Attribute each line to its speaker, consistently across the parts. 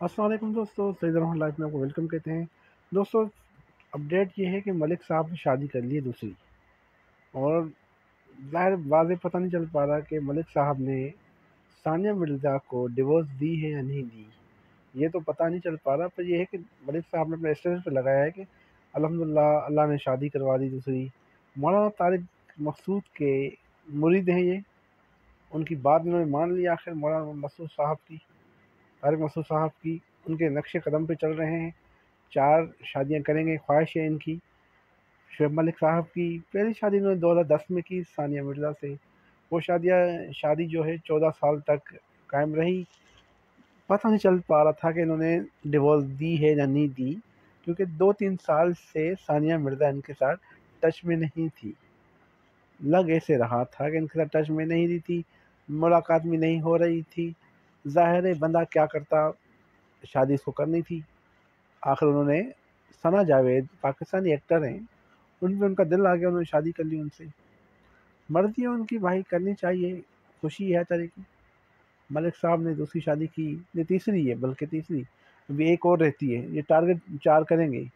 Speaker 1: अस्सलाम वालेकुम दोस्तों, सईद रहमान लाइफ में आपको वेलकम कहते हैं। दोस्तों, अपडेट ये है कि मलिक साहब ने शादी कर ली है दूसरी। और ज़ाहिर वाज़ेह पता नहीं चल पा रहा कि मलिक साहब ने सानिया मिर्ज़ा को डिवोर्स दी है या नहीं दी। ये तो पता नहीं चल पा रहा, पर ये है कि मलिक साहब ने अपने स्टेटस पे लगाया है कि अल्हम्दुलिल्लाह अल्लाह ने शादी करवा दी दूसरी। मौलाना तारिक मकसूद के मुरीद हैं ये, उनकी बात इन्होंने मान ली आखिर मौलाना मकसूद साहब की, तारिक मकसूद साहब की। उनके नक्शे कदम पे चल रहे हैं, 4 शादियाँ करेंगे, ख्वाहिश है इनकी। शुएब मलिक साहब की पहली शादी इन्होंने 2010 में की सानिया मिर्ज़ा से। वो शादी जो है 14 साल तक कायम रही। पता नहीं चल पा रहा था कि इन्होंने डिवोर्स दी है या नहीं दी, क्योंकि 2-3 साल से सानिया मिर्ज़ा इनके साथ टच में नहीं थी। लग ऐसे रहा था कि इनके साथ टच में नहीं रही थी, मुलाकात भी नहीं हो रही थी। ज़ाहिर है बंदा क्या करता, शादी इसको करनी थी। आखिर उन्होंने सना जावेद पाकिस्तानी एक्टर हैं, उन पे उनका दिल आ गया, उन्होंने शादी कर ली उनसे। मर्ज़ी है उनकी भाई, करनी चाहिए, खुशी है तरह की। मलिक साहब ने दूसरी शादी की, ये तीसरी है, बल्कि तीसरी, अभी एक और रहती है। ये टारगेट 4 करेंगे।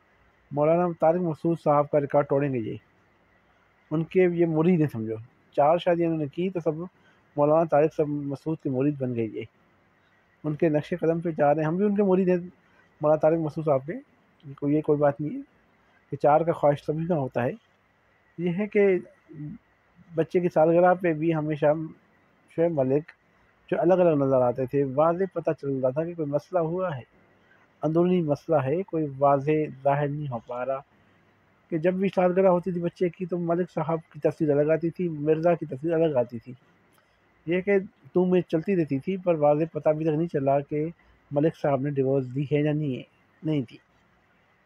Speaker 1: मौलाना तारिक मसूद साहब का रिकॉर्ड तोड़ेंगे ये, उनके ये मुरीद हैं समझो। 4 शादियाँ उन्होंने की तो सब मौलाना तारिक सब मसूद के मुरीद बन गए ये, उनके नक्शे कदम पे जा रहे हैं। हम भी उनके मुरीद हैं, मौलाना तारिक मसूद साहब के। कोई बात नहीं है कि 4 का ख्वाहिश सभी का होता है। ये है कि बच्चे की सालगिरह पे भी हमेशा शोएब मलिक जो अलग अलग नज़र आते थे, वाज़ेह पता चल रहा था कि कोई मसला हुआ है, अंदरूनी मसला है, कोई वाज़ेह ज़ाहिर नहीं हो पा रहा। कि जब भी सालगिरह होती थी बच्चे की तो मलिक साहब की तस्वीर अलग आती थी, मिर्ज़ा की तस्वीर अलग आती थी। ये कि तू में चलती रहती थी, पर वाज़ेह पता अभी तक नहीं चला कि मलिक साहब ने डिवोर्स दी है या नहीं दी।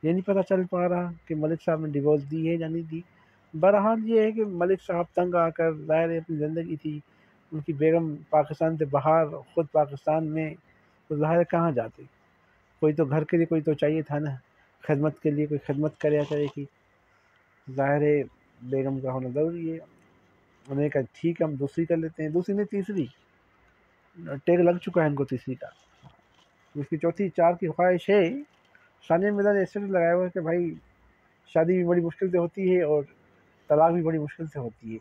Speaker 1: ये नहीं पता चल पा रहा कि मलिक साहब ने डिवोर्स दी है या नहीं दी। बहरहाल ये है कि मलिक साहब तंग आकर, ज़ाहिर है अपनी ज़िंदगी थी, उनकी बेगम पाकिस्तान से बाहर, ख़ुद पाकिस्तान में, तो ज़ाहिर है कहाँ जाते। कोई तो घर के लिए कोई तो चाहिए था ना, खिदमत के लिए कोई खिदमत करे करे की। ज़ाहिर है बेगम का होना ज़रूरी है। उन्होंने कहा ठीक है हम दूसरी कर लेते हैं, दूसरी नहीं तीसरी, टेग लग चुका है इनको तीसरी का। उसकी चौथी 4 की ख्वाहिश है। सानिया मिर्ज़ा ने स्टेटस लगाया हुआ है कि भाई शादी भी बड़ी मुश्किल से होती है और तलाक भी बड़ी मुश्किल से होती है।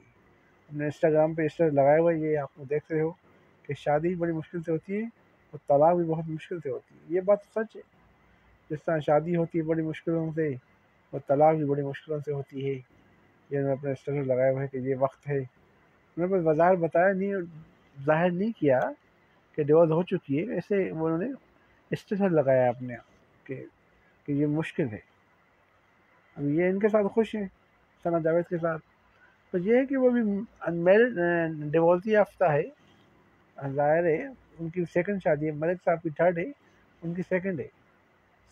Speaker 1: अपने इंस्टाग्राम पे स्टेटस लगाया हुआ है, ये आप लोग देख रहे हो कि शादी भी बड़ी मुश्किल से होती है और तलाक भी बहुत मुश्किल से होती है। ये बात तो सच है, जिस तरह शादी होती है बड़ी मुश्किलों से और तलाक भी बड़ी मुश्किलों से होती है। ये उन्होंने अपना स्टेटस लगाया हुआ है कि ये वक्त है। उन्होंने बस वज़ाहिर बताया नहीं और ज़ाहिर नहीं किया कि डिवोर्स हो चुकी है, ऐसे वो उन्होंने स्टेटस लगाया अपने कि कि ये मुश्किल है। अब ये इनके साथ खुश हैं, सना जावेद के साथ। तो ये है कि वो भी अनमेरिड डिवोर्स याफ्ता है। ज़ाहिर है उनकी सेकंड शादी है, मलिक साहब की थर्ड है, उनकी सेकंड है।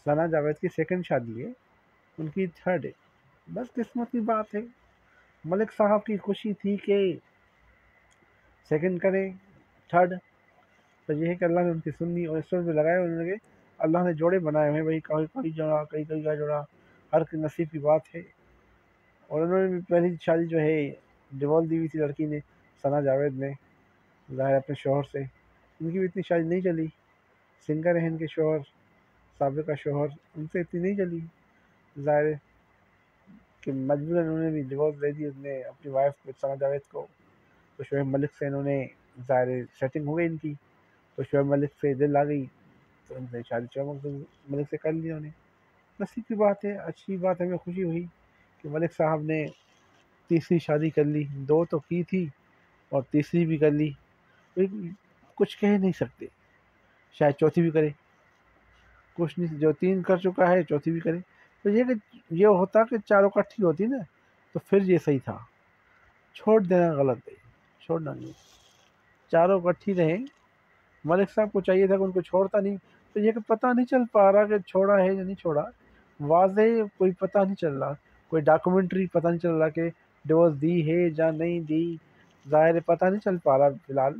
Speaker 1: सना जावेद की सेकंड शादी है, उनकी थर्ड है। बस किस्मत की बात है। मलिक साहब की खुशी थी कि सेकंड करें, थर्ड। तो ये है कि अल्लाह ने उनकी सुननी और ईश्वर में लगाए उन्होंने। अल्लाह ने जोड़े बनाए हुए हैं भाई, कहीं कहीं जोड़ा, कहीं कहीं का जोड़ा, हर के नसीब की बात है। और उन्होंने भी पहली शादी जो है डिवोर्स दी हुई थी लड़की ने, सना जावेद ने, ज़ाहिर अपने शोहर से। उनकी भी इतनी शादी नहीं चली, सिंगर हैं इनके शोहर, साबिका शोहर, उनसे इतनी नहीं चली। ज़ाहिर है कि मजबूरन उन्होंने भी डिवोर्स दे दी उसने अपनी वाइफ को, सना जावेद को। तो शोएब मलिक से इन्होंने, ज़ाहिर सेटिंग हो गई इनकी, तो शोएब मलिक से दिल आ गई, तो उनसे शादी शोएब मलिक से कर ली उन्होंने। नसीब की बात है, अच्छी बात है, हमें खुशी हुई कि मलिक साहब ने तीसरी शादी कर ली। 2 तो की थी और तीसरी भी कर ली। कोई कुछ कह नहीं सकते, शायद चौथी भी करे, कुछ नहीं, जो 3 कर चुका है चौथी भी करे। तो ये कि ये होता कि चारों इकट्ठी होती ना, तो फिर ये सही था। छोड़ देना गलत है, छोड़ना नहीं। चारों इकट्ठी रहें, मलिक साहब को चाहिए था कि उनको छोड़ता नहीं। तो ये कि पता नहीं चल पा रहा कि छोड़ा है या नहीं छोड़ा, वाज़ेह कोई पता नहीं चल रहा, कोई डॉक्यूमेंट्री पता नहीं चल रहा कि डिवोर्स दी है या नहीं दी। ज़ाहिर है पता नहीं चल पा रहा फिलहाल,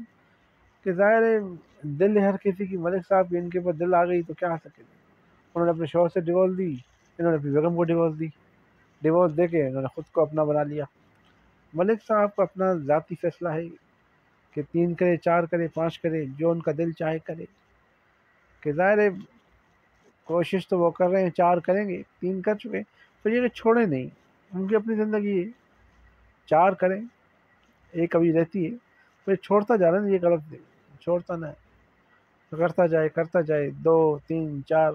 Speaker 1: कि ज़ाहिर है दिल है हर किसी की। मलिक साहब की इनके ऊपर दिल आ गई तो क्या आ सके। उन्होंने अपने शौहर से डिवोर्स दी, इन्होंने अपनी बेगम को डिवोर्स दी। डिवोर्स दे के इन्होंने खुद को अपना बना लिया। मलिक साहब का अपना ज़ाती फैसला है कि 3 करे, 4 करे, 5 करे, जो उनका दिल चाहे करे। कि ज़ाहिर है کوشش تو وہ کر رہے ہیں، 4 کریں گے، 3 کر چکے، پھر یہ کہ چھوڑیں نہیں، ان کی اپنی زندگی ہے، 4 کریں، ایک ابھی رہتی ہے، پھر چھوڑتا جا رہا ہے، یہ غلط نہیں، چھوڑتا نہ ہے، کرتا جائے 2 3 4،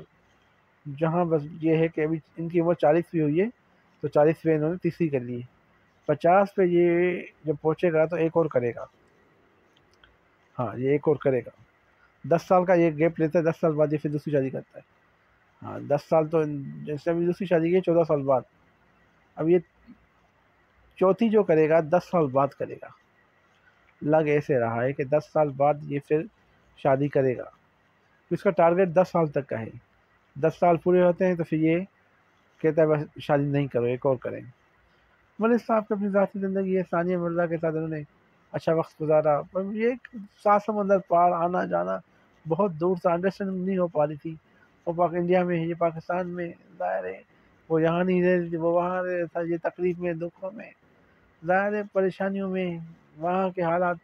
Speaker 1: جہاں بس یہ ہے کہ ابھی ان کی عمر 40 بھی ہوئی ہے، تو 40 پہ انہوں نے تیسری کر لی ہے، 50 پہ یہ جب پہنچے گا تو ایک اور کرے گا، ہاں یہ ایک اور کرے گا، 10 سال کا یہ گیپ لیتا ہے، 10 سال بعد یہ پھر دوسری شادی کرتا ہے، ہاں 10 سال تو جیسے ابھی دوسری شادی کی ہے 14 سال بعد، اب یہ چوتھی جو کرے گا 10 سال بعد کرے گا، لگ ایسے رہا ہے کہ 10 سال بعد یہ پھر شادی کرے گا، اس کا ٹارگیٹ 10 سال تک کا ہے، 10 سال پورے ہوتے ہیں تو پھر یہ کہتا ہے بس شادی نہیں کرو، ایک اور کریں۔ ملک صاحب کی اپنی ذاتی زندگی ہے، ثانیہ مرزا کے ساتھ انہوں نے اچھا وقت گزارا، پر یہ سات سمندر پار آنا جانا بہت دور سے انڈرسٹینڈنگ نہیں ہو پا رہی تھی، وہ انڈیا میں ہے، یہ پاکستان میں، ظاہر ہے وہ یہاں نہیں رہ رہی تھی، وہ وہاں رہ رہا تھا، یہ تکلیف میں، دکھوں میں، ظاہر ہے پریشانیوں میں، وہاں کے حالات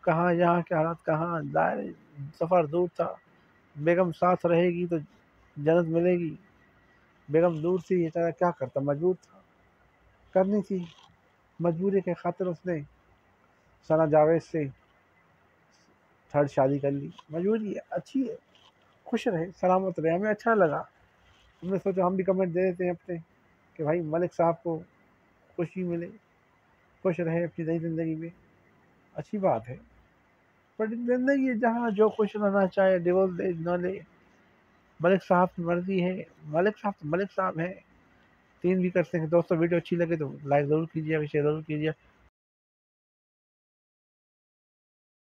Speaker 1: کہاں، یہاں کے حالات کہاں، ظاہر ہے سفر دور تھا، بیگم ساتھ رہے گی تو جنت ملے گی، بیگم دور تھی، یہ طرح کیا کرتا، مجبور تھا، کرنی تھی، مجبوری کے خاطر اس نے ثنا جاوید سے 3rd شادی کر لی، مجبوری ہے، اچھی ہے، خوش رہے، سلامت رہے، ہمیں اچھا لگا، ہم نے سوچا ہم بھی کمنٹ دے دیتے ہیں اپنے کہ بھائی ملک صاحب کو خوشی ملے، خوش رہے اپنی نئی زندگی میں، اچھی بات ہے، بٹ زندگی ہے جہاں جو خوش رہنا چاہے ڈیورس دے نہ لے، ملک صاحب کی مرضی ہے، ملک صاحب تو ملک صاحب ہیں، 3 بھی کر سکتے ہیں۔ دوستوں ویڈیو اچھی لگے تو لائک ضرور کیجیے، شیئر ضرور کیجیے،